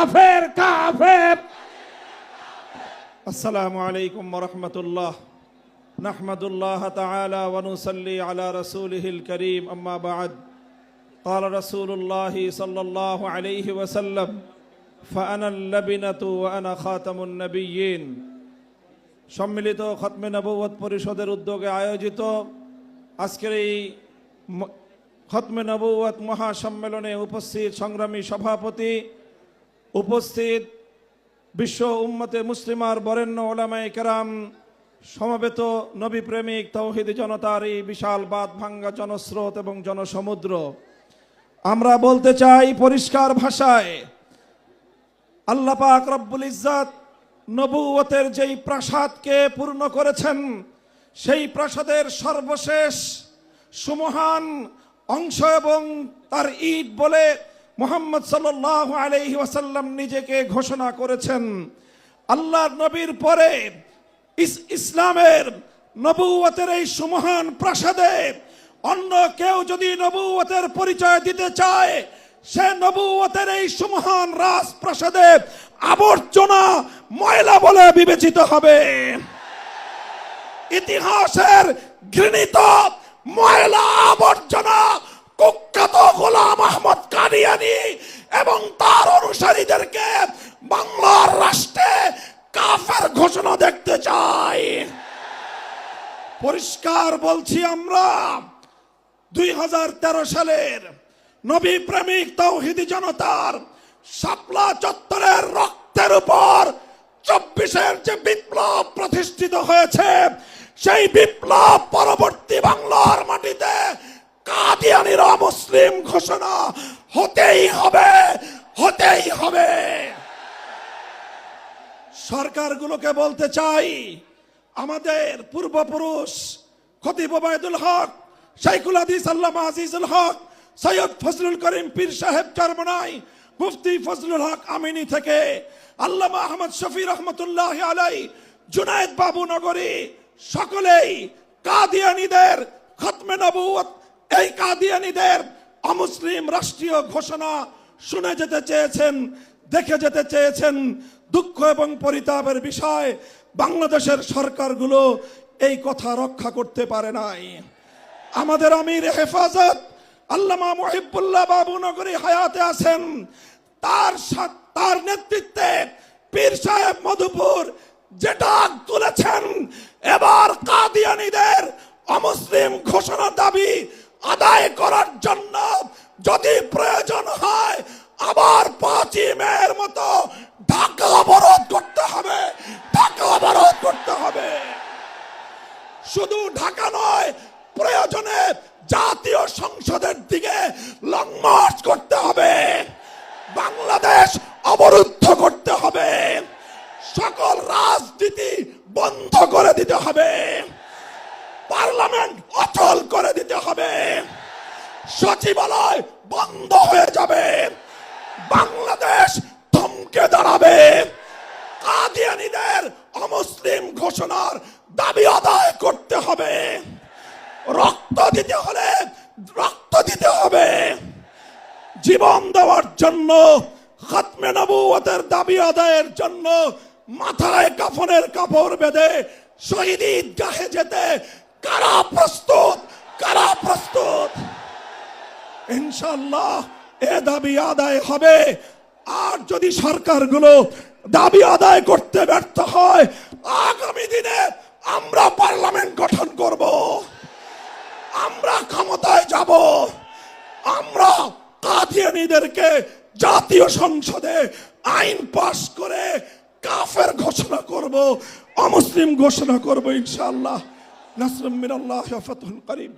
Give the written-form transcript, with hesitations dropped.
কাফের কাফের। আসসালামু আলাইকুম ওয়া রাহমাতুল্লাহ। নাহমাদুল্লাহ তাআলা ওয়া নুসাল্লি আলা রাসূলিহিল কারীম, আম্মা বা'দ। قال رسول الله صلى الله عليه وسلم فأنا اللبنة وأنا خاتم النبيين। সম্মিলিত খতমে নবুয়ত পরিষদের উদ্যোগে আয়োজিত আজকের এই খতমে নবুয়ত মহাসম্মেলনে উপস্থিত সংগ্রামী সভাপতি, উপস্থিত বিশ্ব উম্মতে মুসলিমার বরেণ্য ওলামায়ে কেরাম, সমবেত নবী প্রেমিক তাওহীদি জনতার এই বিশাল বাঁধ ভাঙ্গা জনস্রোত এবং জনসমুদ্র, আমরা বলতে চাই পরিষ্কার ভাষায়, আল্লাহ পাক রব্বুল ইজ্জত নবুয়তের যেই প্রাসাদকে পূর্ণ করেছেন, সেই প্রাসাদের সর্বশেষ সুমহান অংশ এবং তার ঈদ বলে মুহাম্মদ সাল্লাল্লাহু আলাইহি ওয়াসাল্লাম নিজেকে ঘোষণা করেছেন। আল্লাহর নবীর পরে ইসলামের নবুয়তের এই সুমহান প্রাসাদে অন্য কেউ যদি নবুয়তের পরিচয় দিতে চায়, সে নবুয়তের এই সুমহান রাজপ্রাসাদে আবর্জনা, ময়লা বলে বিবেচিত হবে। ইতিহাসের ঘৃণিত ময়লা আবর্জনা কুখ্যাত গোলাম আহমদ কাদিয়ানী এবং তার অনুসারীদেরকে বাংলার রাষ্ট্রে কাফের ঘোষণা দেখতে চাই। পরিষ্কার বলছি, আমরা 2013 সালের নবী প্রেমিক তাওহীদি জনতার শাপলা চত্বরের রক্তের উপর 24-এর যে বিপ্লব প্রতিষ্ঠিত হয়েছে, সেই বিপ্লব পরবর্তী বাংলার মাটিতে কাদিয়ানীর অমুসলিম ঘোষণা হতেই হবে, হতেই হবে। সরকারগুলোকে বলতে চাই, আমাদের পূর্বপুরুষ খতিব ওবায়দুল হক, শাইখুল হাদিস আল্লামা আজিজুল হক, সৈয়দ ফজলুল করিম পীর সাহেব চরমনাই, মুফতি ফজলুল হক আমিনী থেকে আল্লামা আহমদ শফি রহমতুল্লাহ আলাই, জুনায়েদ বাবু নগরী, সকলেই কাদিয়ানীদের খতমে নবুয়ত, এই কাদিয়ানীদের অমুসলিম রাষ্ট্রীয় ঘোষণা শুনে যেতে চেয়েছেন, দেখে যেতে চেয়েছেন। দুঃখ এবং পরিতাপের বিষয়, বাংলাদেশের সরকারগুলো এই কথা রক্ষা করতে পারে নাই। আমাদের আমির হেফাজত আল্লামা মুহিবুল্লাহ বাবু নগরী হায়াতে আছেন, তার নেতৃত্বে পীর সাহেব মধুপুর যে ডাক তুলেছেন, এবার কাদিয়ানীদের অমুসলিম ঘোষণা দাবি আদায় করার জন্য যদি প্রয়োজন হয়, আবার 5ই মের মতো ঢাকা অবরোধ করতে হবে, ঢাকা অবরোধ করতে হবে। শুধু ঢাকা নয়, প্রয়োজনে জাতীয় সংসদের দিকে লং মার্চ করতে হবে, বাংলাদেশ অবরুদ্ধ করতে হবে, সকল রাজনীতি বন্ধ করে দিতে হবে, পার্লামেন্ট অচল করে দিতে হবে, সচিবালয় বন্ধ হয়ে যাবে, বাংলাদেশ থমকে দাঁড়াবে। কাদিয়ানীদের অমুসলিম ঘোষণার দাবি আদায় করতে হবে, রক্ত দিতে হলে রক্ত দিতে হবে, জীবন দেওয়ার জন্য, খতমে নবুয়তের দাবি আদায়ের জন্য মাথায় কাফনের কাপড় বেঁধে শহীদ ঈদগাহে যেতে কারা প্রস্তুত, কারা প্রস্তুত? ইনশাআল্লাহ এ দাবি আদায় হবে। আর যদি সরকারগুলো দাবি আদায় করতে ব্যর্থ হয়, আগামী দিনে আমরা পার্লামেন্ট গঠন করব, আমরা ক্ষমতায় যাব, আমরা কাদিয়ানীদেরকে জাতীয় সংসদে আইন পাস করে কাফের ঘোষণা করব, অমুসলিম ঘোষণা করব ইনশাআল্লাহ। নাসরুম মিনাল্লাহি ওয়া ফাতহুন করিম।